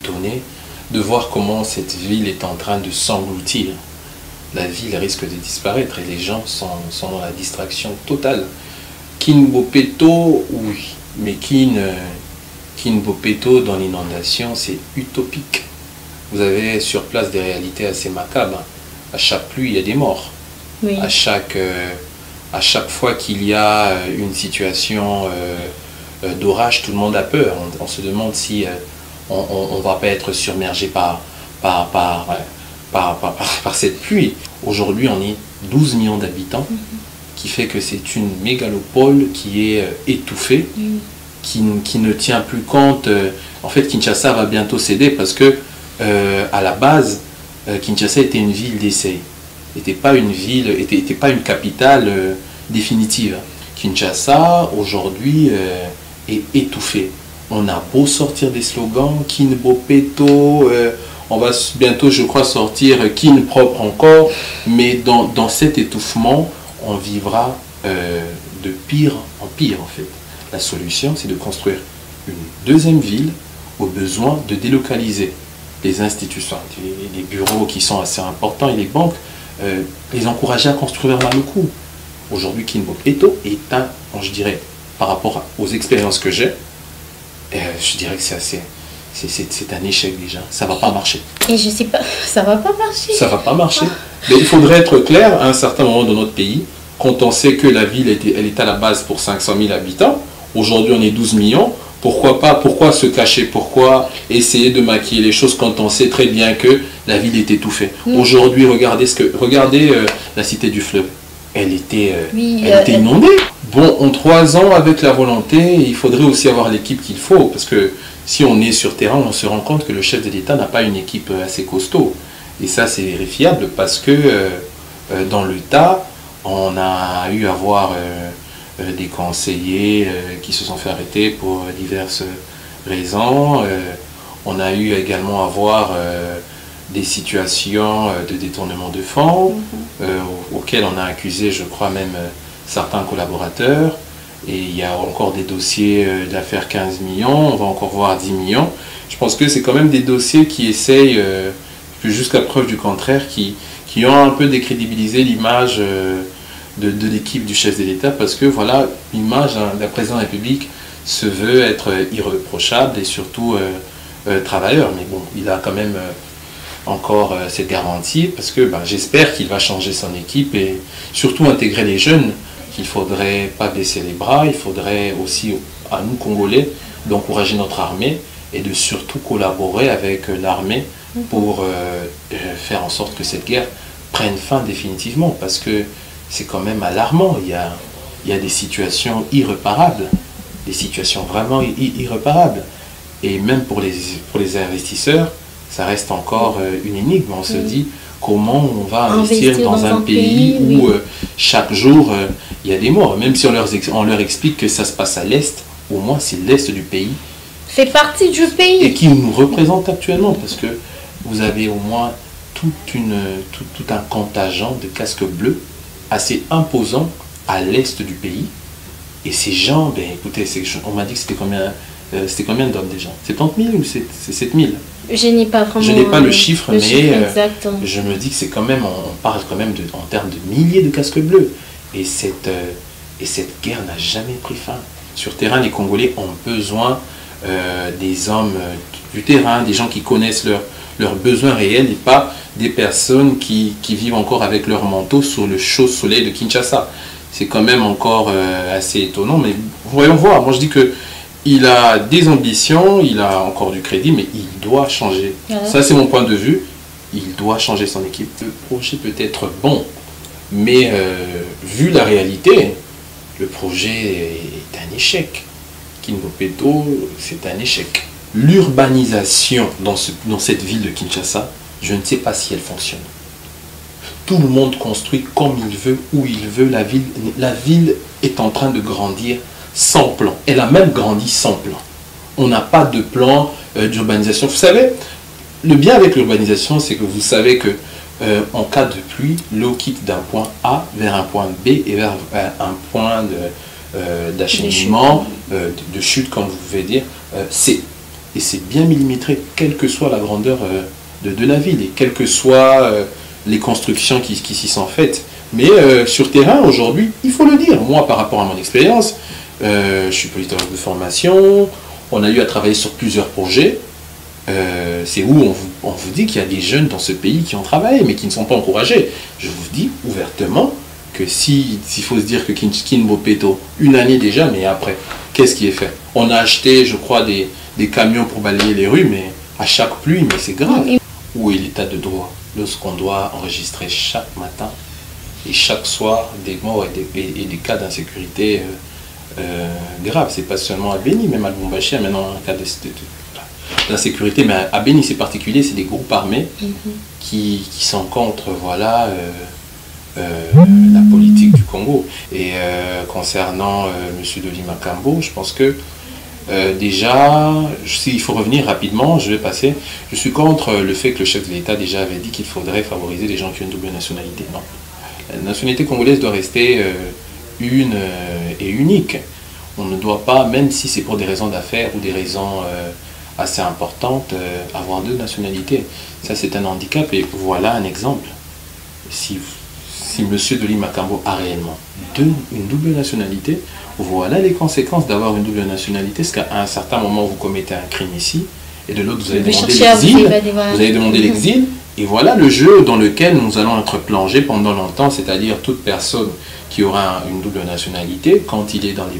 étonné de voir comment cette ville est en train de s'engloutir. La ville risque de disparaître et les gens sont dans la distraction totale. Kinbopeto, oui, mais Kinbopeto dans l'inondation, c'est utopique. Vous avez sur place des réalités assez macabres. À chaque pluie, il y a des morts. Oui. À chaque fois qu'il y a une situation d'orage, tout le monde a peur. On se demande si on ne va pas être submergé par cette pluie. Aujourd'hui, on est 12 millions d'habitants, qui fait que c'est une mégalopole qui est étouffée, qui ne tient plus compte. En fait, Kinshasa va bientôt céder parce que, à la base, Kinshasa était une ville d'essai. N'était pas une ville, était pas une capitale définitive. Kinshasa, aujourd'hui, est étouffée. On a beau sortir des slogans, Kinbopeto, on va bientôt, je crois, sortir Kin propre encore, mais dans cet étouffement, on vivra de pire en pire, en fait. La solution, c'est de construire une deuxième ville, au besoin de délocaliser les institutions, les bureaux qui sont assez importants et les banques, les encourager à construire vers Maluku. Aujourd'hui, Kinbopeto est je dirais, par rapport aux expériences que j'ai, je dirais que c'est un échec déjà. Ça ne va pas marcher. Et je sais pas, ça va pas marcher. Ça ne va pas marcher. Mais il faudrait être clair à un certain moment dans notre pays, quand on sait que la ville elle est à la base pour 500 000 habitants, aujourd'hui on est 12 millions, pourquoi pas, pourquoi se cacher, pourquoi essayer de maquiller les choses quand on sait très bien que la ville est étouffée. Aujourd'hui, regardez la cité du fleuve. Elle était inondée. Bon, en 3 ans, avec la volonté, il faudrait aussi avoir l'équipe qu'il faut, parce que si on est sur terrain, on se rend compte que le chef de l'État n'a pas une équipe assez costaud. Et ça, c'est vérifiable, parce que dans le tas, on a eu à voir des conseillers qui se sont fait arrêter pour diverses raisons. On a eu également à voir des situations de détournement de fonds auxquelles on a accusé, je crois, même certains collaborateurs. Et il y a encore des dossiers d'affaires 15 millions, on va encore voir 10 millions. Je pense que c'est quand même des dossiers qui essayent, jusqu'à preuve du contraire, qui ont un peu décrédibilisé l'image de l'équipe du chef de l'État, parce que voilà, l'image d'un président de la République se veut être irréprochable et surtout travailleur. Mais bon, il a quand même encore cette garantie, parce que j'espère qu'il va changer son équipe et surtout intégrer les jeunes. Il ne faudrait pas baisser les bras, il faudrait aussi, à nous Congolais, d'encourager notre armée et de surtout collaborer avec l'armée pour faire en sorte que cette guerre prenne fin définitivement, parce que c'est quand même alarmant. Il y a des situations irréparables, des situations vraiment irréparables. Et même pour les investisseurs, ça reste encore une énigme. On se dit comment on va investir dans un pays où chaque jour il y a des morts. Même si on leur explique que ça se passe à l'Est, au moins c'est l'Est du pays. Fait partie du pays. Et qui nous représente actuellement, parce que vous avez au moins tout un contingent de casques bleus assez imposant à l'Est du pays. Et ces gens, écoutez, on m'a dit que c'était combien d'hommes déjà? 70 000 ou c'est 7 000? Je n'ai pas vraiment... Je n'ai pas le chiffre, mais je me dis que c'est quand même, on parle quand même en termes de milliers de casques bleus. Et cette guerre n'a jamais pris fin. Sur terrain, les Congolais ont besoin des hommes du terrain, des gens qui connaissent leurs besoins réels et pas des personnes qui vivent encore avec leur manteau sous le chaud soleil de Kinshasa. C'est quand même encore assez étonnant, mais voyons voir. Moi je dis que il a des ambitions, il a encore du crédit, mais il doit changer. Ça c'est mon point de vue. Il doit changer son équipe. Le projet peut être bon, mais vu la réalité, le projet est un échec. Kinbopeto, c'est un échec. L'urbanisation dans cette ville de Kinshasa, je ne sais pas si elle fonctionne. Tout le monde construit comme il veut, où il veut. La ville est en train de grandir sans plan. Elle a même grandi sans plan. On n'a pas de plan d'urbanisation. Vous savez, le bien avec l'urbanisation, c'est que vous savez que en cas de pluie, l'eau quitte d'un point A vers un point B et vers un point d'acheminement, de chute, comme vous pouvez dire, C. et c'est bien millimétré, quelle que soit la grandeur de la ville, et quelles que soient les constructions qui s'y sont faites. Mais sur terrain, aujourd'hui, il faut le dire, moi, par rapport à mon expérience, je suis politologue de formation, on a eu à travailler sur plusieurs projets. C'est où on vous dit qu'il y a des jeunes dans ce pays qui ont travaillé, mais qui ne sont pas encouragés. Je vous dis ouvertement que s'il faut se dire que Kin Bopeto, une année déjà, mais après, qu'est-ce qui est fait? On a acheté, je crois, des camions pour balayer les rues, mais à chaque pluie, mais c'est grave. Où est l'état de droit lorsqu'on doit enregistrer chaque matin et chaque soir des morts et des cas d'insécurité graves? C'est pas seulement à Béni, même à Lubumbashi, maintenant un cas d'insécurité, mais à Béni c'est particulier, c'est des groupes armés qui sont contre voilà, la politique du Congo. Et concernant M. Dolly Makambo, je pense que déjà, s'il faut revenir rapidement, je vais passer. Je suis contre le fait que le chef de l'État déjà avait dit qu'il faudrait favoriser les gens qui ont une double nationalité. Non. La nationalité congolaise doit rester une et unique. On ne doit pas, même si c'est pour des raisons d'affaires ou des raisons assez importantes, avoir deux nationalités. Ça, c'est un handicap. Et voilà un exemple. Si M. Dolly Makambo a réellement une double nationalité, voilà les conséquences d'avoir une double nationalité. Parce qu'à un certain moment, vous commettez un crime ici, et de l'autre, vous allez demander l'exil. Vous allez demander l'exil. Et voilà le jeu dans lequel nous allons être plongés pendant longtemps, c'est-à-dire toute personne qui aura une double nationalité, quand il est dans les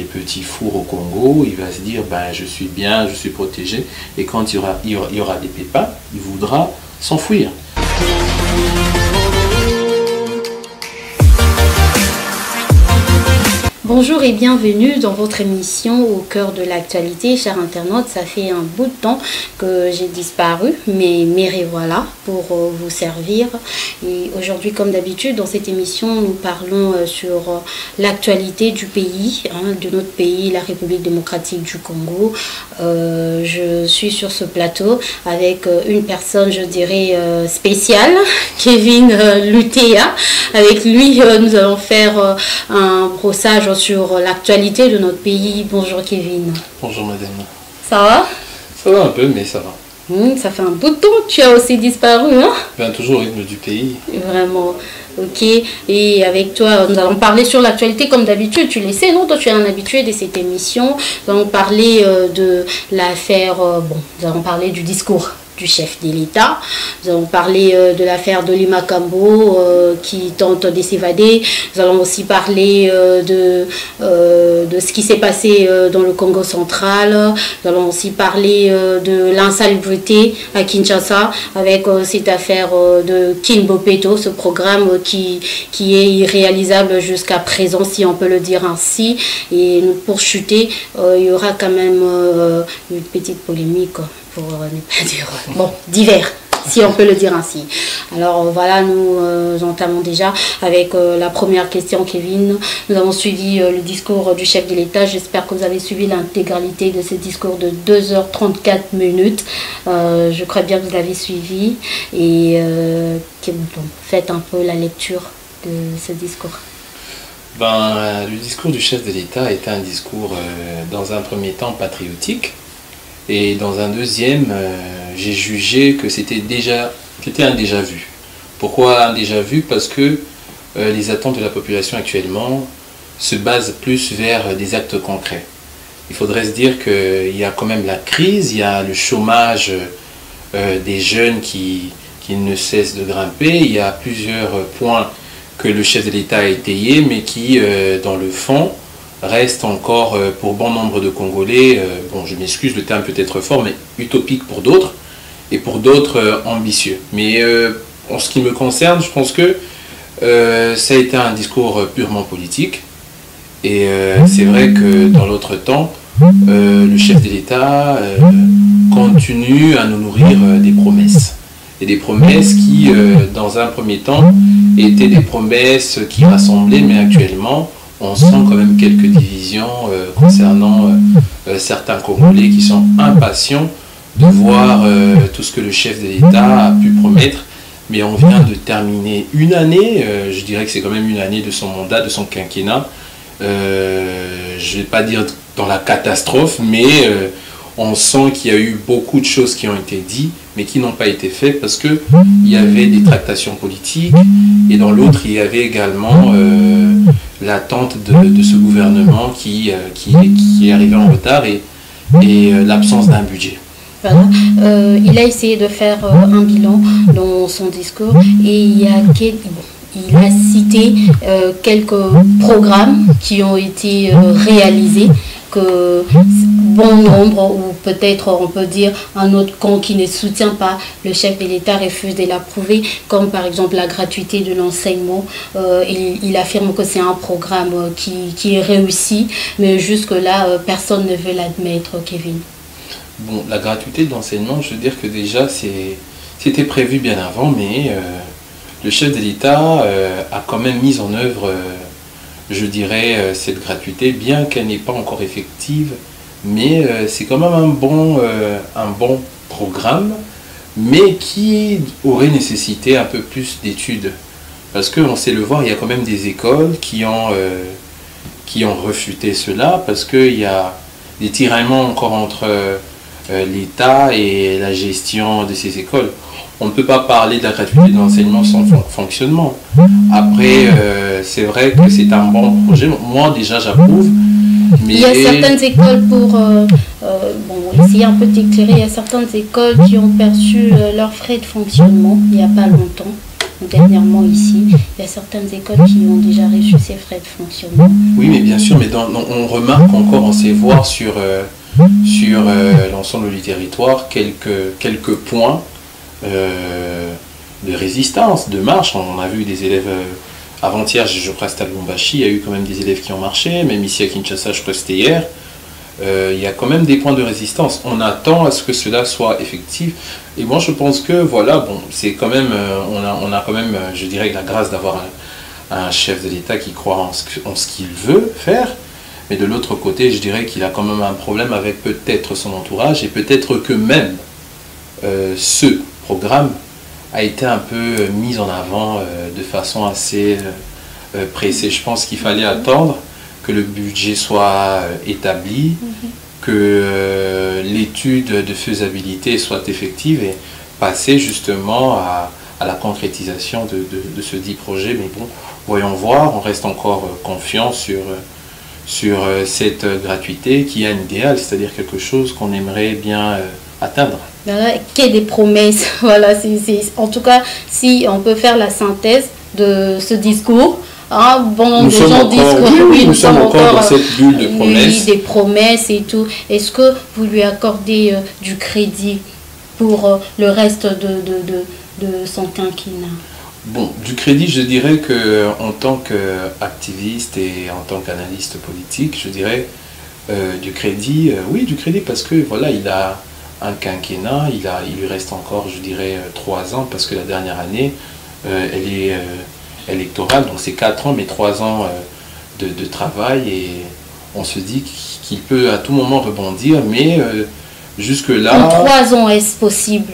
petits fours au Congo, il va se dire, ben, je suis bien, je suis protégé. Et quand il y aura des pépins, il voudra s'enfuir. Bonjour et bienvenue dans votre émission Au cœur de l'actualité. Chers internautes, ça fait un bout de temps que j'ai disparu, mais me revoilà pour vous servir. Et aujourd'hui, comme d'habitude, dans cette émission, nous parlons sur l'actualité du pays, de notre pays, la République démocratique du Congo. Je suis sur ce plateau avec une personne, je dirais, spéciale, Kevin Lutea. Avec lui, nous allons faire un brossage sur l'actualité de notre pays. Bonjour Kevin. Bonjour madame. Ça va? Ça va un peu, mais ça va. Ça fait un bout de temps que tu as aussi disparu, hein? Ben, toujours au rythme du pays. Vraiment, ok. Et avec toi, nous allons parler sur l'actualité comme d'habitude. Tu le sais, non? Toi, tu es un habitué de cette émission. Nous allons parler de l'affaire, nous allons parler du discours du chef de l'État. Nous allons parler de l'affaire Dolly Makambo qui tente de s'évader. Nous allons aussi parler de ce qui s'est passé dans le Congo central. Nous allons aussi parler de l'insalubrité à Kinshasa avec cette affaire de Kin Bopeto, ce programme qui est irréalisable jusqu'à présent, si on peut le dire ainsi. Et pour chuter, il y aura quand même une petite polémique, pour ne pas dire, bon, divers, si on peut le dire ainsi. Alors voilà, nous entamons déjà avec la première question, Kevin. Nous avons suivi le discours du chef de l'État. J'espère que vous avez suivi l'intégralité de ce discours de 2h34 minutes. Je crois bien que vous l'avez suivi. Et faites un peu la lecture de ce discours. Ben, le discours du chef de l'État était un discours, dans un premier temps, patriotique. Et dans un deuxième, j'ai jugé que c'était un déjà-vu. Pourquoi un déjà-vu? Parce que les attentes de la population actuellement se basent plus vers des actes concrets. Il faudrait se dire qu'il y a quand même la crise, il y a le chômage des jeunes qui ne cessent de grimper, il y a plusieurs points que le chef de l'État a étayés, mais qui, dans le fond, reste encore pour bon nombre de Congolais, bon je m'excuse, le terme peut être fort, mais utopique pour d'autres, et pour d'autres ambitieux. Mais en ce qui me concerne, je pense que ça a été un discours purement politique, et c'est vrai que dans l'autre temps, le chef de l'État continue à nous nourrir des promesses. Et des promesses qui, dans un premier temps, étaient des promesses qui rassemblaient, mais actuellement, on sent quand même quelques divisions concernant certains Congolais qui sont impatients de voir tout ce que le chef de l'État a pu promettre. Mais on vient de terminer une année, je dirais que c'est quand même une année de son mandat, de son quinquennat. Je ne vais pas dire dans la catastrophe, mais on sent qu'il y a eu beaucoup de choses qui ont été dites, mais qui n'ont pas été faites parce qu'il y avait des tractations politiques, et dans l'autre, il y avait également l'attente de ce gouvernement qui est arrivé en retard et l'absence d'un budget. Voilà. Il a essayé de faire un bilan dans son discours et il a cité quelques programmes qui ont été réalisés, que bon nombre, ou peut-être on peut dire un autre camp qui ne soutient pas le chef de l'État refuse de l'approuver, comme par exemple la gratuité de l'enseignement. Il affirme que c'est un programme qui est réussi, mais jusque-là, personne ne veut l'admettre, Kevin. Bon, la gratuité de l'enseignement, je veux dire que déjà, c'était prévu bien avant, mais le chef de l'État a quand même mis en œuvre, je dirais, cette gratuité, bien qu'elle n'est pas encore effective, mais c'est quand même un bon programme, mais qui aurait nécessité un peu plus d'études. Parce qu'on sait le voir, il y a quand même des écoles qui ont refuté cela, parce qu'il y a des tiraillements encore entre l'État et la gestion de ces écoles. On ne peut pas parler de la gratuité de l'enseignement sans fonctionnement. Après, c'est vrai que c'est un bon projet. Moi, déjà, j'approuve. Mais... Il y a certaines écoles essayer un peu d'éclairer, il y a certaines écoles qui ont perçu leurs frais de fonctionnement il n'y a pas longtemps. Dernièrement ici, il y a certaines écoles qui ont déjà reçu ces frais de fonctionnement. Oui, mais bien sûr, mais on remarque encore, on sait voir sur l'ensemble du territoire quelques points de résistance, de marche. On a vu des élèves avant-hier, je crois que c'était à Lubumbashi, il y a eu quand même des élèves qui ont marché, même ici à Kinshasa, je crois que c'était hier. Il y a quand même des points de résistance. On attend à ce que cela soit effectif. Et moi, je pense que, voilà, bon, c'est quand même, on a quand même, je dirais, la grâce d'avoir un chef de l'État qui croit en ce qu'il veut faire. Mais de l'autre côté, je dirais qu'il a quand même un problème avec peut-être son entourage et peut-être que même ce programme a été un peu mis en avant de façon assez pressée. Je pense qu'il fallait attendre que le budget soit établi, que l'étude de faisabilité soit effective et passer justement à la concrétisation de ce dit projet. Mais bon, voyons voir, on reste encore confiant sur cette gratuité qui est un idéal, c'est-à-dire quelque chose qu'on aimerait bien atteindre. Voilà, qu'il y ait des promesses, voilà, en tout cas, si on peut faire la synthèse de ce discours, nous sommes encore dans cette bulle de promesses. Oui, des promesses et tout. Est-ce que vous lui accordez du crédit pour le reste de son quinquennat? Bon, du crédit, je dirais qu'en tant qu'activiste et en tant qu'analyste politique, je dirais du crédit, oui, du crédit, parce que voilà, il a un quinquennat, il lui reste encore, je dirais, 3 ans, parce que la dernière année, elle est électorale, donc c'est 4 ans, mais 3 ans de travail, et on se dit qu'il peut à tout moment rebondir, mais jusque-là... En 3 ans, est-ce possible?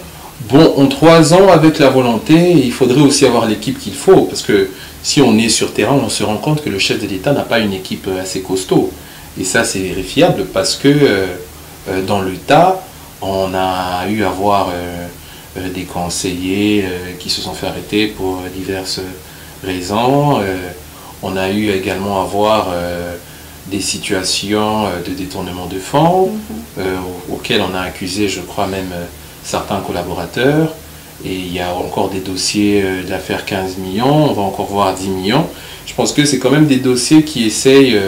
Bon, en 3 ans, avec la volonté, il faudrait aussi avoir l'équipe qu'il faut, parce que si on est sur terrain, on se rend compte que le chef de l'État n'a pas une équipe assez costaud. Et ça, c'est vérifiable, parce que dans le tas, on a eu à voir des conseillers qui se sont fait arrêter pour diverses raisons. On a eu également à voir des situations de détournement de fonds, auxquelles on a accusé, je crois même, certains collaborateurs. Et il y a encore des dossiers d'affaires 15 millions, on va encore voir 10 millions. Je pense que c'est quand même des dossiers qui essayent,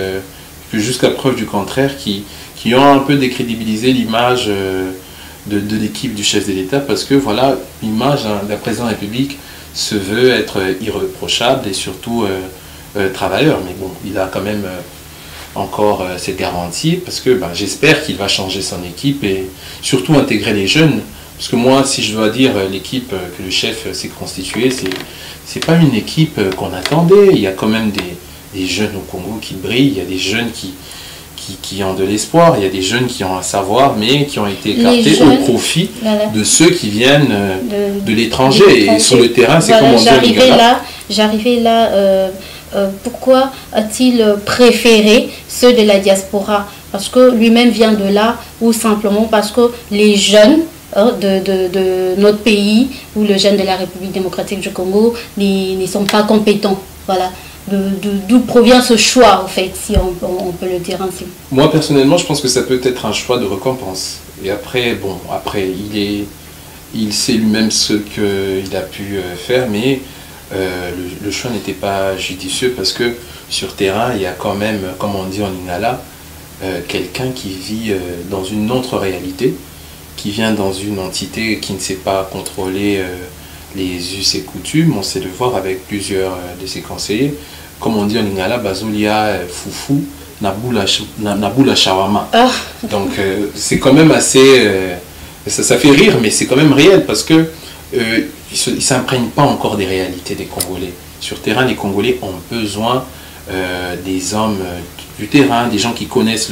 jusqu'à preuve du contraire, qui ont un peu décrédibilisé l'image de l'équipe du chef de l'État, parce que voilà, l'image d'un président de la République se veut être irréprochable et surtout travailleur. Mais bon, il a quand même encore cette garantie, parce que j'espère qu'il va changer son équipe et surtout intégrer les jeunes. Parce que moi, si je dois dire l'équipe que le chef s'est constituée, c'est pas une équipe qu'on attendait. Il y a quand même des jeunes au Congo qui brillent, il y a des jeunes qui ont de l'espoir, il y a des jeunes qui ont un savoir, mais qui ont été écartés au profit de ceux qui viennent de l'étranger. Et sur le terrain, c'est comme on dit. J'arrivais là. Pourquoi a-t-il préféré ceux de la diaspora? parce que lui-même vient de là, ou simplement parce que les jeunes de notre pays, ou les jeunes de la République démocratique du Congo, ne sont pas compétents. Voilà. D'où provient ce choix, en fait, si on peut le dire ainsi? Moi, personnellement, je pense que ça peut être un choix de récompense. Et après, bon, après, il sait lui-même ce qu'il a pu faire, mais le choix n'était pas judicieux parce que sur terrain, il y a quand même, comme on dit en Lingala, quelqu'un qui vit dans une autre réalité, qui vient dans une entité qui ne sait pas contrôler les us et coutumes. On sait le voir avec plusieurs de ses conseillers. Comme on dit en Lingala, Bazolia, Foufou, Naboula Shawama. Ah. Donc c'est quand même assez... ça fait rire, mais c'est quand même réel parce que ils ne s'imprègnent pas encore des réalités des Congolais. Sur terrain, les Congolais ont besoin des hommes du terrain, des gens qui connaissent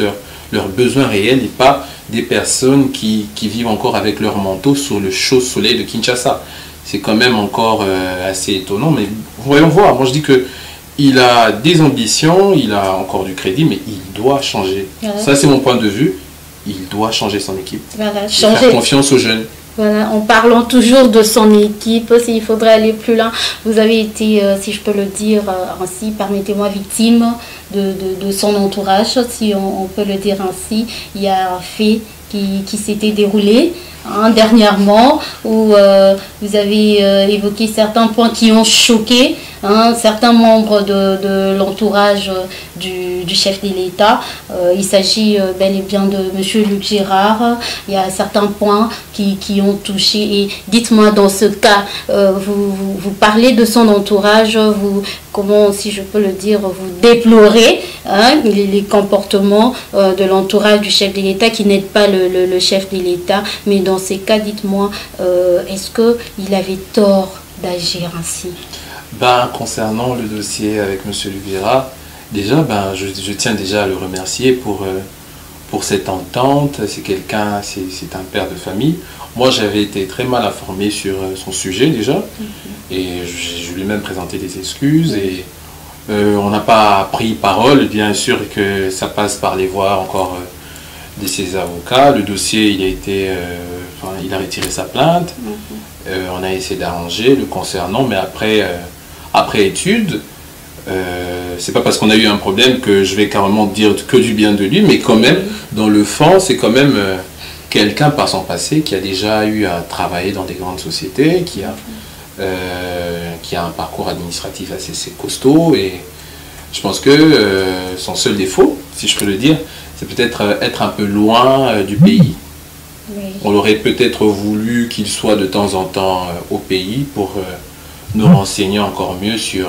leurs besoins réels et pas des personnes qui vivent encore avec leur manteau sur le chaud soleil de Kinshasa. C'est quand même encore assez étonnant, mais voyons voir. Moi, je dis que il a des ambitions, il a encore du crédit, mais il doit changer. Voilà. Ça, c'est mon point de vue. Il doit changer son équipe. Voilà, faire confiance aux jeunes. Voilà, en parlant toujours de son équipe, s'il faudrait aller plus loin, vous avez été, si je peux le dire ainsi, permettez-moi, victime de son entourage, si on peut le dire ainsi. Il y a un fait qui s'était déroulé dernièrement, où vous avez évoqué certains points qui ont choqué certains membres de l'entourage du chef de l'État. Il s'agit bel et bien de M. Luc Gérard. Il y a certains points qui ont touché. Et dites-moi, dans ce cas, vous parlez de son entourage, comment, si je peux le dire, vous déplorez les comportements de l'entourage du chef de l'État qui n'aide pas le chef de l'État. Mais dans ces cas, dites-moi, est-ce qu'il avait tort d'agir ainsi? Concernant le dossier avec M. Luvira, déjà, je tiens déjà à le remercier pour cette entente. C'est quelqu'un, c'est un père de famille. Moi, j'avais été très mal informé sur son sujet déjà, et je lui ai même présenté des excuses, et on n'a pas pris parole. Bien sûr que ça passe par les voies encore de ses avocats. Le dossier, il a retiré sa plainte. On a essayé d'arranger le concernant, mais après étude, c'est pas parce qu'on a eu un problème que je vais carrément dire que du bien de lui, mais quand même, dans le fond, c'est quand même quelqu'un par son passé qui a déjà eu à travailler dans des grandes sociétés, qui a un parcours administratif assez costaud, et je pense que son seul défaut, si je peux le dire, c'est peut-être être un peu loin du pays. Oui. On aurait peut-être voulu qu'il soit de temps en temps au pays pour nous renseigner encore mieux sur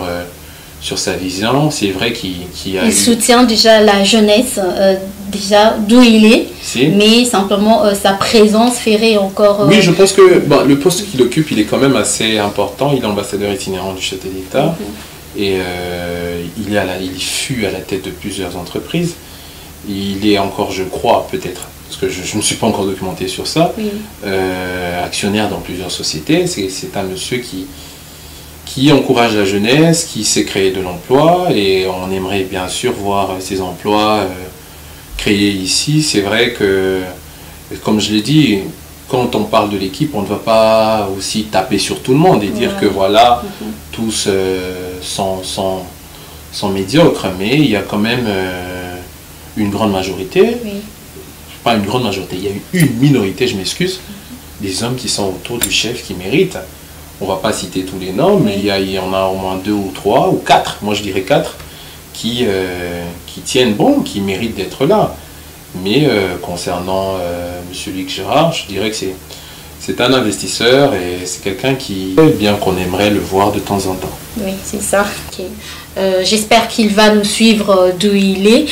sa vision. C'est vrai qu'il soutient déjà la jeunesse, déjà d'où il est, mais simplement sa présence ferait encore... Oui, je pense que le poste qu'il occupe, il est quand même assez important. Il est ambassadeur itinérant du chef de l'État, et il fut à la tête de plusieurs entreprises. Il est encore, je crois, peut-être, parce que je ne suis pas encore documenté sur ça, actionnaire dans plusieurs sociétés. C'est un monsieur qui encourage la jeunesse, qui sait créer de l'emploi, et on aimerait bien sûr voir ces emplois créés ici. C'est vrai que, comme je l'ai dit, quand on parle de l'équipe, on ne va pas aussi taper sur tout le monde et dire que voilà, tous sont médiocres, mais il y a quand même une grande majorité, pas une grande majorité, il y a une minorité, je m'excuse, des hommes qui sont autour du chef qui méritent. On ne va pas citer tous les noms, mais il y en a au moins 2 ou 3 ou 4, moi je dirais 4, qui tiennent bon, qui méritent d'être là. Mais concernant M. Luc Gérard, je dirais que c'est un investisseur, et c'est quelqu'un bien qu'on aimerait le voir de temps en temps. Oui, c'est ça. Okay. J'espère qu'il va nous suivre d'où il est.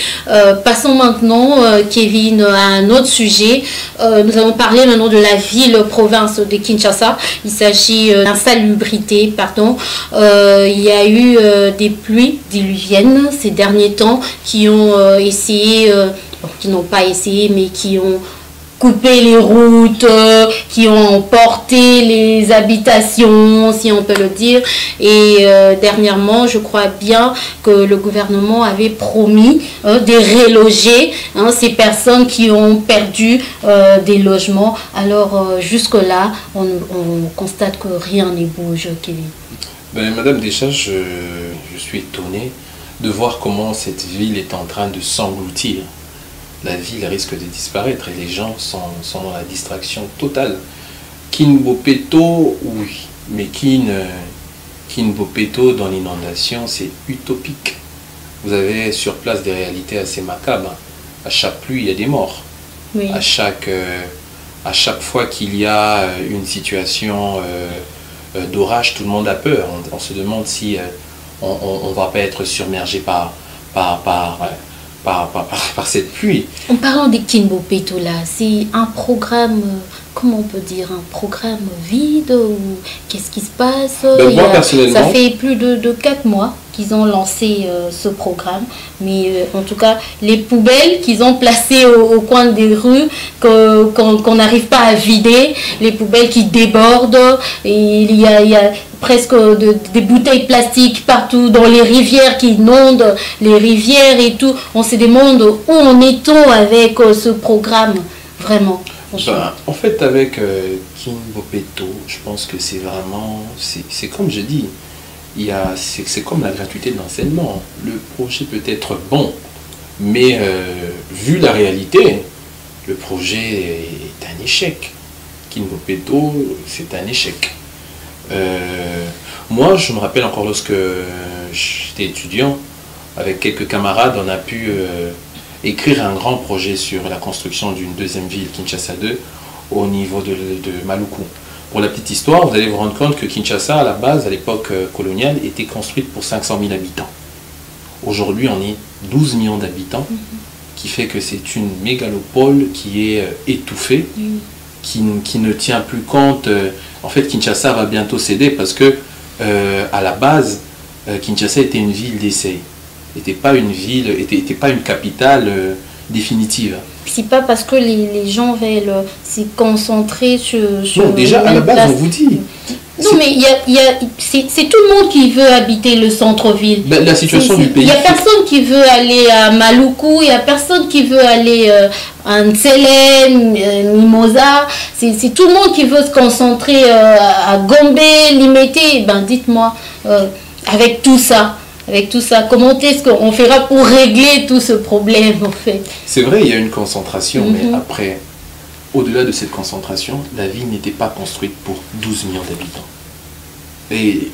Passons maintenant, Kevin, à un autre sujet. Nous allons parler maintenant de la ville-province de Kinshasa. Il s'agit d'insalubrité, pardon. Il y a eu des pluies diluviennes ces derniers temps qui ont essayé, qui n'ont pas essayé, mais qui ont coupé les routes, qui ont emporté les habitations, si on peut le dire. Et dernièrement, je crois bien que le gouvernement avait promis de reloger ces personnes qui ont perdu des logements. Alors, jusque-là, on constate que rien ne bouge, Kevin. Ben, Madame Deschamps, je suis étonné de voir comment cette ville est en train de s'engloutir. La ville risque de disparaître et les gens sont dans la distraction totale. Kin Bopeto, oui, mais Kin Bopeto dans l'inondation, c'est utopique. Vous avez sur place des réalités assez macabres. À chaque pluie, il y a des morts. Oui. À chaque fois qu'il y a une situation d'orage, tout le monde a peur. On se demande si on ne va pas être submergé par cette pluie. En parlant de Kin Bopeto là, c'est un programme, comment on peut dire, un programme vide ou qu'est-ce qui se passe? Moi, personnellement, ça fait plus de 4 mois qu'ils ont lancé ce programme, mais en tout cas, les poubelles qu'ils ont placées au coin des rues, qu'on n'arrive pas à vider, les poubelles qui débordent, et il y a presque des bouteilles plastiques partout dans les rivières qui inondent les rivières et tout. On se demande où en est-on avec ce programme, vraiment. En fait, avec Kin Bopeto, je pense que c'est vraiment, c'est comme je dis, c'est comme la gratuité de l'enseignement. Le projet peut être bon, mais vu la réalité, le projet est un échec. Kin Bopeto, c'est un échec. Moi, je me rappelle encore lorsque j'étais étudiant, avec quelques camarades, on a pu écrire un grand projet sur la construction d'une deuxième ville, Kinshasa 2, au niveau de Maluku. Pour la petite histoire, vous allez vous rendre compte que Kinshasa, à la base, à l'époque coloniale, était construite pour 500 000 habitants. Aujourd'hui, on est 12 millions d'habitants, qui fait que c'est une mégalopole qui est étouffée, qui ne tient plus compte. En fait, Kinshasa va bientôt céder parce que, à la base, Kinshasa était une ville d'essai. N'était pas une ville, était pas une capitale définitive. C'est pas parce que les gens veulent se concentrer sur non, déjà à la base, on vous dit. Non, mais c'est tout le monde qui veut habiter le centre-ville. Ben, la situation du pays. Il n'y a personne qui veut aller à Maluku, il n'y a personne qui veut aller à Ntsele, Mimosa. C'est tout le monde qui veut se concentrer à Gombe, Limete. Ben, dites-moi, avec tout ça, comment est-ce qu'on fera pour régler tout ce problème, en fait? C'est vrai, il y a une concentration, mais après, au-delà de cette concentration, la ville n'était pas construite pour 12 millions d'habitants. Et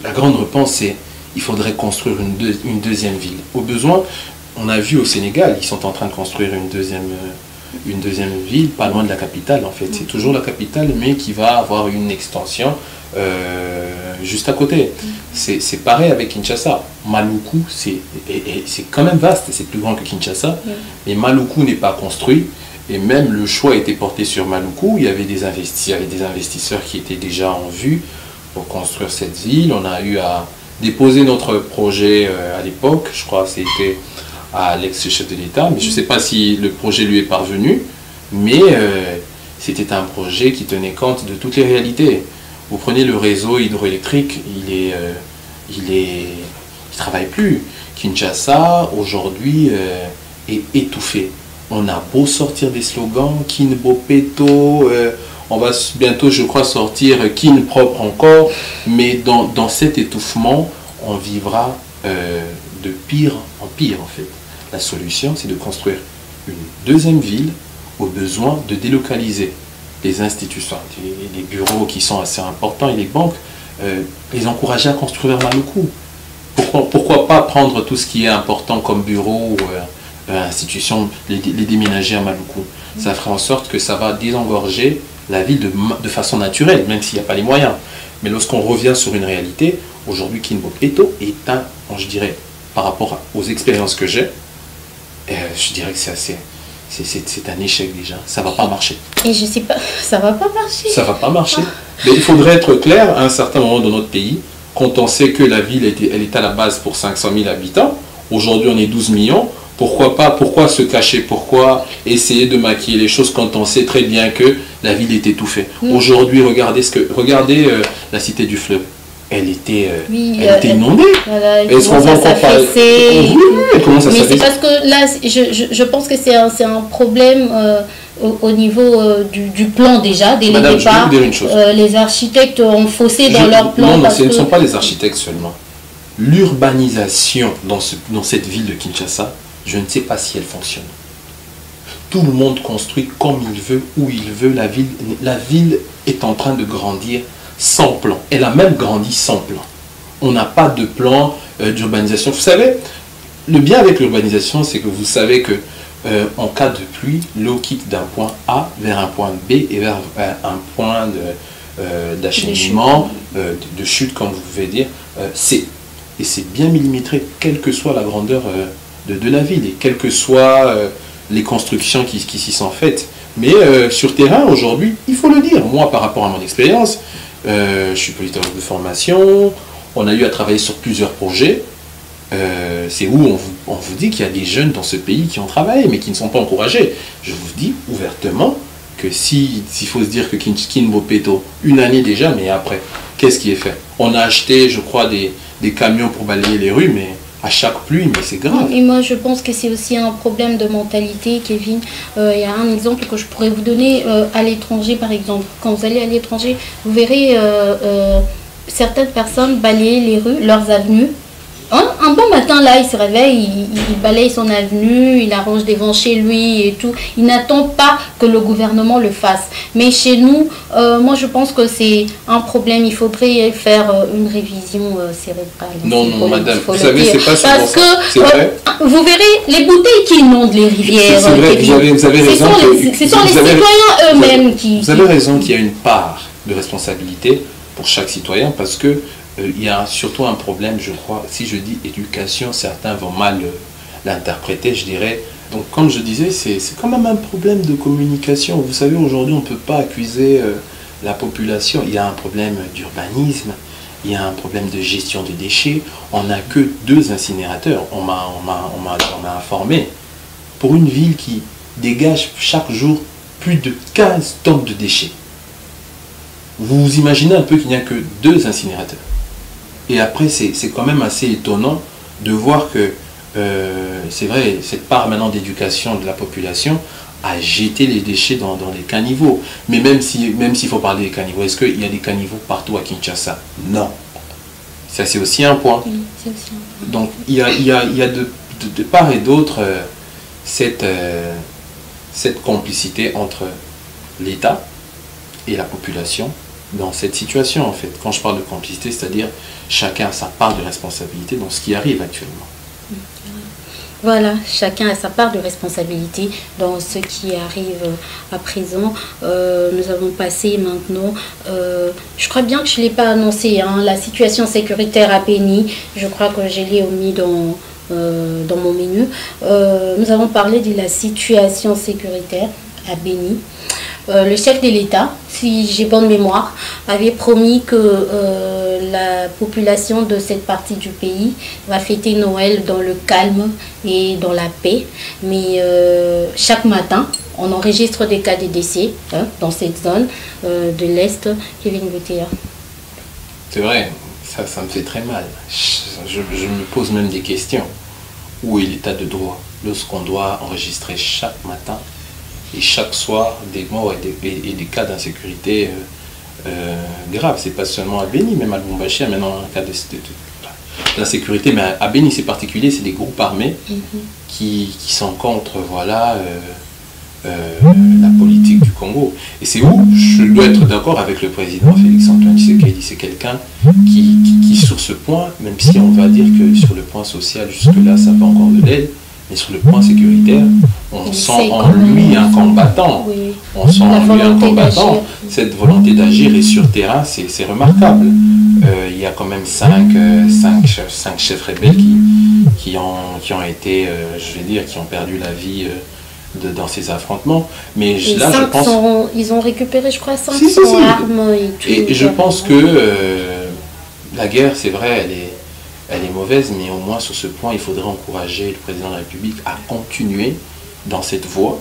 la grande réponse, c'est qu'il faudrait construire une deuxième ville. Au besoin, on a vu au Sénégal, ils sont en train de construire une deuxième ville, pas loin de la capitale, en fait. C'est toujours la capitale, mais qui va avoir une extension juste à côté. C'est pareil avec Kinshasa. Maluku, c'est quand même vaste, c'est plus grand que Kinshasa, mais Maluku n'est pas construit, et même le choix a été porté sur Maluku. Il y avait des investisseurs qui étaient déjà en vue pour construire cette ville. On a eu à déposer notre projet à l'époque, je crois que c'était à l'ex-chef de l'État, mais je ne sais pas si le projet lui est parvenu, mais c'était un projet qui tenait compte de toutes les réalités. Vous prenez le réseau hydroélectrique, il travaille plus. Kinshasa, aujourd'hui, est étouffé. On a beau sortir des slogans, Kin Bopeto, on va bientôt, je crois, sortir Kin propre encore, mais dans cet étouffement, on vivra de pire en pire, en fait. La solution, c'est de construire une deuxième ville, au besoin de délocaliser les institutions, les bureaux qui sont assez importants et les banques, les encourager à construire vers Maluku. Pourquoi pas prendre tout ce qui est important comme bureau ou institution, les déménager à Maluku. Ça fera en sorte que ça va désengorger la ville de façon naturelle, même s'il n'y a pas les moyens. Mais lorsqu'on revient sur une réalité, aujourd'hui, Kin Bopeto est je dirais, par rapport aux expériences que j'ai, je dirais que c'est un échec déjà. Ça ne va pas marcher. Et je sais pas, ça va pas marcher. Ça va pas marcher. Mais il faudrait être clair, à un certain moment dans notre pays, quand on sait que la ville elle est à la base pour 500 000 habitants, aujourd'hui on est 12 millions, Pourquoi pas? Pourquoi se cacher? Pourquoi essayer de maquiller les choses quand on sait très bien que la ville est étouffée? Aujourd'hui, regardez la cité du fleuve. Elle était inondée. Voilà, est-ce qu'on va encore parler? Mais c'est parce que là, je pense que c'est un problème au niveau du plan déjà, dès Madame, le départ. je vais vous dire une chose. Les architectes ont faussé dans leur plan. Non, ce ne sont pas les architectes seulement. L'urbanisation dans cette ville de Kinshasa, je ne sais pas si elle fonctionne. Tout le monde construit comme il veut, où il veut. La ville est en train de grandir sans plan. Elle a même grandi sans plan. On n'a pas de plan d'urbanisation. Vous savez, le bien avec l'urbanisation, c'est que vous savez que en cas de pluie, l'eau quitte d'un point A vers un point B et vers un point d'acheminement, de chute, comme vous pouvez dire, C. Et c'est bien millimétré, quelle que soit la grandeur de la ville et quelles que soient les constructions qui s'y sont faites. Mais sur terrain, aujourd'hui, il faut le dire, moi, par rapport à mon expérience, je suis politologue de formation, on a eu à travailler sur plusieurs projets. C'est où on vous dit qu'il y a des jeunes dans ce pays qui ont travaillé, mais qui ne sont pas encouragés. Je vous dis ouvertement que s'il faut se dire que Kinbopeto, une année déjà, mais après, qu'est-ce qui est fait? On a acheté, je crois, des camions pour balayer les rues, mais à chaque pluie, mais c'est grave. Et moi, je pense que c'est aussi un problème de mentalité, Kevin. Il y a un exemple que je pourrais vous donner à l'étranger, par exemple. Quand vous allez à l'étranger, vous verrez certaines personnes balayer les rues, leurs avenues. Un bon matin, là, il se réveille, il balaye son avenue, il arrange des vents chez lui et tout. Il n'attend pas que le gouvernement le fasse. Mais chez nous, moi, je pense que c'est un problème. Il faudrait faire une révision cérébrale. Non, madame, vous savez, c'est pas parce que vous verrez les bouteilles qui inondent les rivières. C'est vrai, vous avez raison. Ce sont les citoyens eux-mêmes qui... Vous avez raison qu'il y a une part de responsabilité pour chaque citoyen parce que il y a surtout un problème, je crois, si je dis éducation, certains vont mal l'interpréter, je dirais. Donc comme je disais, c'est quand même un problème de communication. Vous savez, aujourd'hui, on ne peut pas accuser la population. Il y a un problème d'urbanisme, il y a un problème de gestion des déchets. On n'a que 2 incinérateurs, on m'a informé. Pour une ville qui dégage chaque jour plus de 15 tonnes de déchets. Vous imaginez un peu qu'il n'y a que 2 incinérateurs. Et après, c'est quand même assez étonnant de voir que, c'est vrai, cette part maintenant d'éducation de la population a jeté les déchets dans les caniveaux. Mais même s'il faut parler des caniveaux, est-ce qu'il y a des caniveaux partout à Kinshasa? Non. Ça, c'est aussi un point. Oui, c'est aussi un point. Donc, il y a de part et d'autre cette complicité entre l'État et la population dans cette situation, en fait. Quand je parle de complicité, c'est-à-dire chacun a sa part de responsabilité dans ce qui arrive actuellement. Voilà, chacun a sa part de responsabilité dans ce qui arrive à présent. Nous avons passé maintenant, je crois bien que je ne l'ai pas annoncé, hein, la situation sécuritaire à Béni. Je crois que je l'ai omis dans mon menu. Nous avons parlé de la situation sécuritaire à Béni. Le chef de l'État, si j'ai bonne mémoire, avait promis que la population de cette partie du pays va fêter Noël dans le calme et dans la paix. Mais chaque matin, on enregistre des cas de décès dans cette zone de l'Est. Kevin Boutéa. C'est vrai, ça me fait très mal. Je me pose même des questions. Où est l'état de droit lorsqu'on doit enregistrer chaque matin et chaque soir des morts et des cas d'insécurité graves? C'est pas seulement à Béni, même à Lubumbashi, maintenant un cas d'insécurité, mais à Béni c'est particulier, c'est des groupes armés qui sont contre la politique du Congo. Et c'est où je dois être d'accord avec le président Félix-Antoine Tshisekedi. C'est quelqu'un qui sur ce point, même si on va dire que sur le point social jusque-là ça va encore de l'aide, mais sur le point sécuritaire, on sent en lui un combattant. Oui. On sent en lui un combattant. Cette volonté d'agir, et sur terrain, c'est remarquable. Il y a quand même 5 chefs rebelles qui ont été, je vais dire, qui ont perdu la vie dans ces affrontemements. Mais là, je pense... ils ont récupéré, je crois, 5 armes et tout. Et je pense que la guerre, c'est vrai, elle est mauvaise, mais au moins sur ce point, il faudrait encourager le président de la République à continuer dans cette voie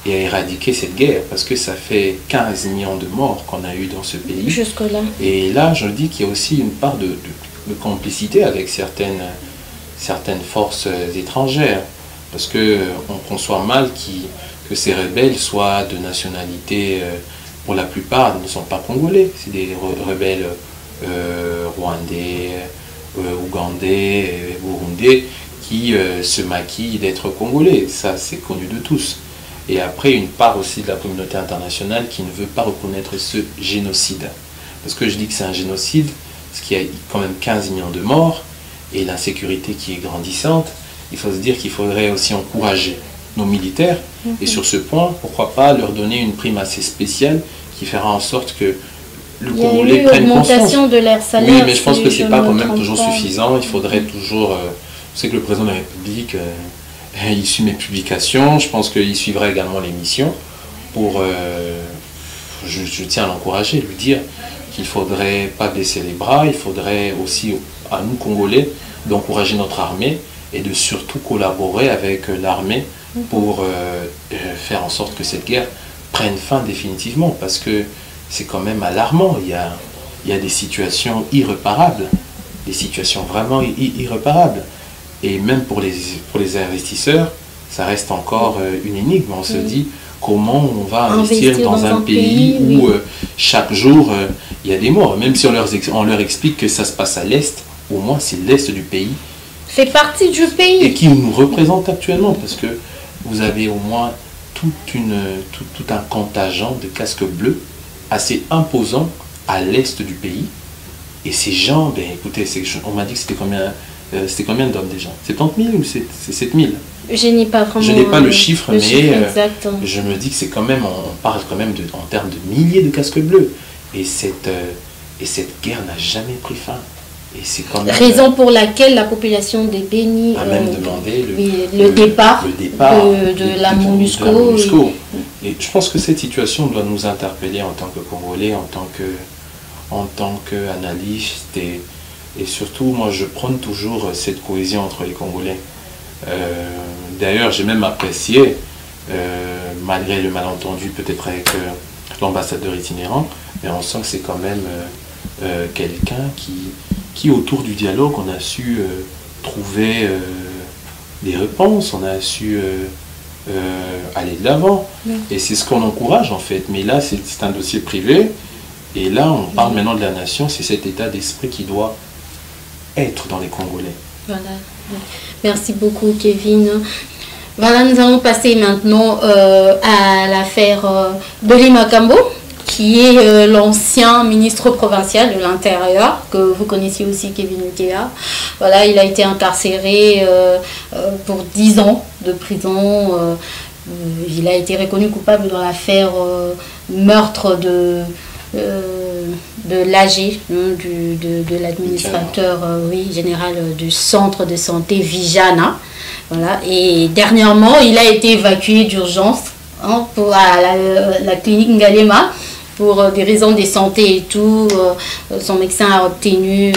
et à éradiquer cette guerre, parce que ça fait 15 millions de morts qu'on a eu dans ce pays. Jusque-là. Et là, je dis qu'il y a aussi une part de complicité avec certaines forces étrangères, parce qu'on conçoit mal que ces rebelles soient de nationalité, pour la plupart, ne sont pas congolais, c'est des rebelles rwandais, ougandais, burundais, qui se maquillent d'être congolais. Ça, c'est connu de tous. Et après, une part aussi de la communauté internationale qui ne veut pas reconnaître ce génocide. Parce que je dis que c'est un génocide, parce qu'il y a quand même 15 millions de morts, et l'insécurité qui est grandissante. Il faut se dire qu'il faudrait aussi encourager nos militaires, et sur ce point, pourquoi pas leur donner une prime assez spéciale qui fera en sorte que le Congolais prenne conscience. De leur salaire. Oui, mais je pense que ce n'est pas quand même toujours suffisant. Il faudrait toujours... je sais que le président de la République, il suit mes publications. Je pense qu'il suivra également l'émission. Je tiens à l'encourager, lui dire qu'il ne faudrait pas baisser les bras. Il faudrait aussi, à nous Congolais, d'encourager notre armée et de surtout collaborer avec l'armée pour faire en sorte que cette guerre prenne fin définitivement. Parce que c'est quand même alarmant. Il y a des situations irréparables, des situations vraiment irréparables. Et même pour les investisseurs, ça reste encore une énigme. On se dit comment on va investir dans un pays où chaque jour il y a des morts. Même si on leur explique que ça se passe à l'Est, au moins c'est l'Est du pays. Fait partie du pays. Et qui nous représente actuellement, parce que vous avez au moins tout un contingent de casques bleus assez imposant à l'Est du pays. Et ces gens, ben écoutez, on m'a dit que c'était combien d'hommes déjà? 70 000 ou c'est 7 000? Je n'ai pas vraiment... Je n'ai pas le chiffre, mais exact. Je me dis que c'est quand même, on parle quand même en termes de milliers de casques bleus. Et cette guerre n'a jamais pris fin. Et c'est quand même... Raison pour laquelle la population des Béni a même demandé le départ de la MONUSCO. Et je pense que cette situation doit nous interpeller en tant que Congolais, en tant qu'analystes. Et surtout, moi, je prône toujours cette cohésion entre les Congolais. D'ailleurs, j'ai même apprécié, malgré le malentendu peut-être avec l'ambassadeur itinérant, mais on sent que c'est quand même quelqu'un qui, autour du dialogue, on a su trouver des réponses, on a su aller de l'avant. Et c'est ce qu'on encourage, en fait. Mais là, c'est un dossier privé. Et là, on parle maintenant de la nation. C'est cet état d'esprit qui doit être dans les Congolais. Voilà. Merci beaucoup, Kevin. Voilà, nous allons passer maintenant à l'affaire Dolly Makambo, qui est l'ancien ministre provincial de l'Intérieur, que vous connaissiez aussi, Kevin Ukea. Voilà, il a été incarcéré pour 10 ans de prison. Il a été reconnu coupable dans l'affaire meurtre de l'AG, de l'administrateur général du centre de santé Vijana. Voilà. Et dernièrement, il a été évacué d'urgence à la clinique Ngalema pour des raisons de santé et tout. Son médecin a obtenu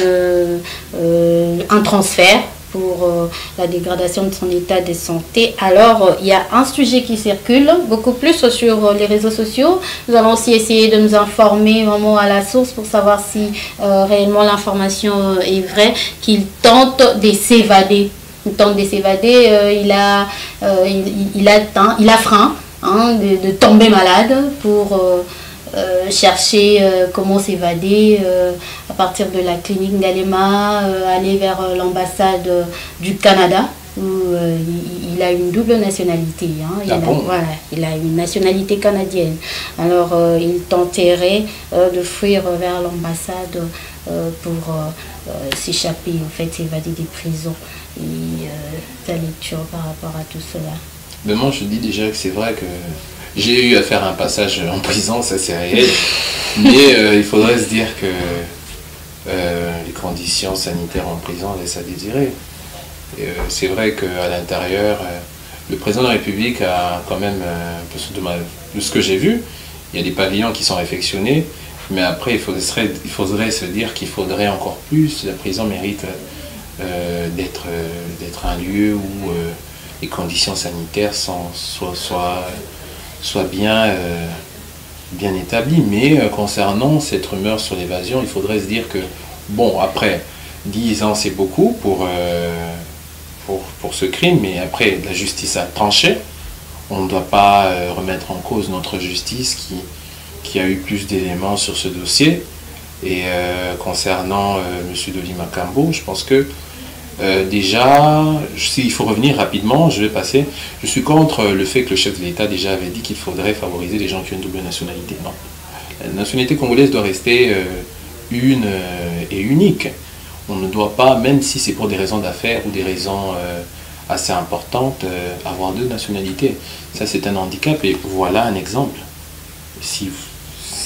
un transfert pour la dégradation de son état de santé. Alors, il y a un sujet qui circule beaucoup plus sur les réseaux sociaux. Nous allons aussi essayer de nous informer vraiment à la source pour savoir si réellement l'information est vraie, qu'il tente de s'évader. Il tente de s'évader, il a frein de tomber malade pour chercher comment s'évader à partir de la clinique Ngalema, aller vers l'ambassade du Canada où il a une double nationalité. Il a une nationalité canadienne. Alors il tenterait de fuir vers l'ambassade pour s'échapper, en fait, s'évader des prisons. Et ta lecture par rapport à tout cela? Mais moi, je dis déjà que c'est vrai que j'ai eu à faire un passage en prison, ça c'est réel. Mais il faudrait se dire que les conditions sanitaires en prison laissent à désirer. C'est vrai qu'à l'intérieur, le président de la République a quand même, de ce que j'ai vu, il y a des pavillons qui sont réfectionnés, mais après il faudrait se dire qu'il faudrait encore plus. La prison mérite d'être un lieu où les conditions sanitaires soient bien, bien établies. Mais concernant cette rumeur sur l'évasion, il faudrait se dire que, bon, après 10 ans, c'est beaucoup pour ce crime, mais après, la justice a tranché. On ne doit pas remettre en cause notre justice qui a eu plus d'éléments sur ce dossier. Et concernant M. Dolly Makambo, je pense que déjà, s'il faut revenir rapidement, je suis contre le fait que le chef de l'État déjà avait dit qu'il faudrait favoriser les gens qui ont une double nationalité. Non. La nationalité congolaise doit rester une et unique. On ne doit pas, même si c'est pour des raisons d'affaires ou des raisons assez importantes, avoir deux nationalités. Ça, c'est un handicap et voilà un exemple. Si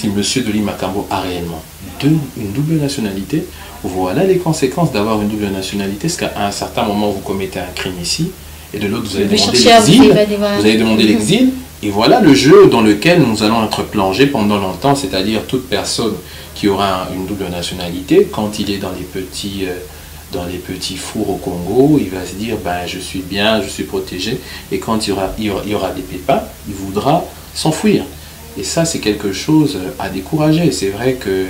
M. Dolly Makambo a réellement une double nationalité, voilà les conséquences d'avoir une double nationalité. Parce qu'à un certain moment, vous commettez un crime ici, et de l'autre, vous allez demander l'exil. Vous allez demander l'exil, et voilà le jeu dans lequel nous allons être plongés pendant longtemps, c'est-à-dire toute personne qui aura une double nationalité, quand il est dans les petits fours au Congo, il va se dire, ben, je suis bien, je suis protégé, et quand il y aura des pépins, il voudra s'enfuir. Et ça, c'est quelque chose à décourager. C'est vrai que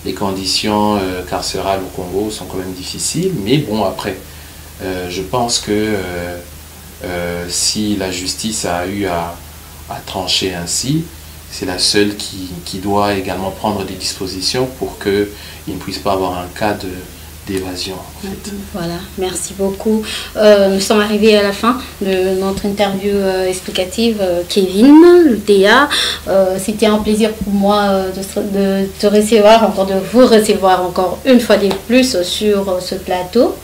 les conditions carcérales au Congo sont quand même difficiles, mais bon, après, je pense que si la justice a eu à trancher ainsi, c'est la seule qui doit également prendre des dispositions pour qu'il ne puisse pas avoir un cas d'évasion. En fait. Voilà, merci beaucoup. Nous sommes arrivés à la fin de notre interview explicative. Kevin, le DA, c'était un plaisir pour moi de te recevoir, encore de vous recevoir encore une fois de plus sur ce plateau.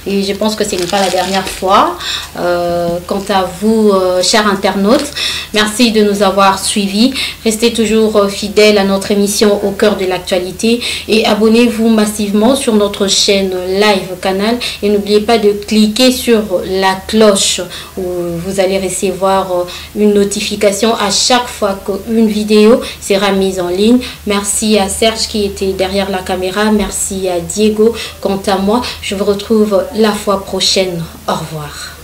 Et je pense que ce n'est pas la dernière fois. Quant à vous, chers internautes, merci de nous avoir suivis. Restez toujours fidèles à notre émission Au cœur de l'actualité et abonnez-vous massivement sur notre chaîne Live Canal et n'oubliez pas de cliquer sur la cloche où vous allez recevoir une notification à chaque fois qu'une vidéo sera mise en ligne. Merci à Serge qui était derrière la caméra. Merci à Diego. Quant à moi, je vous retrouve la fois prochaine. Au revoir.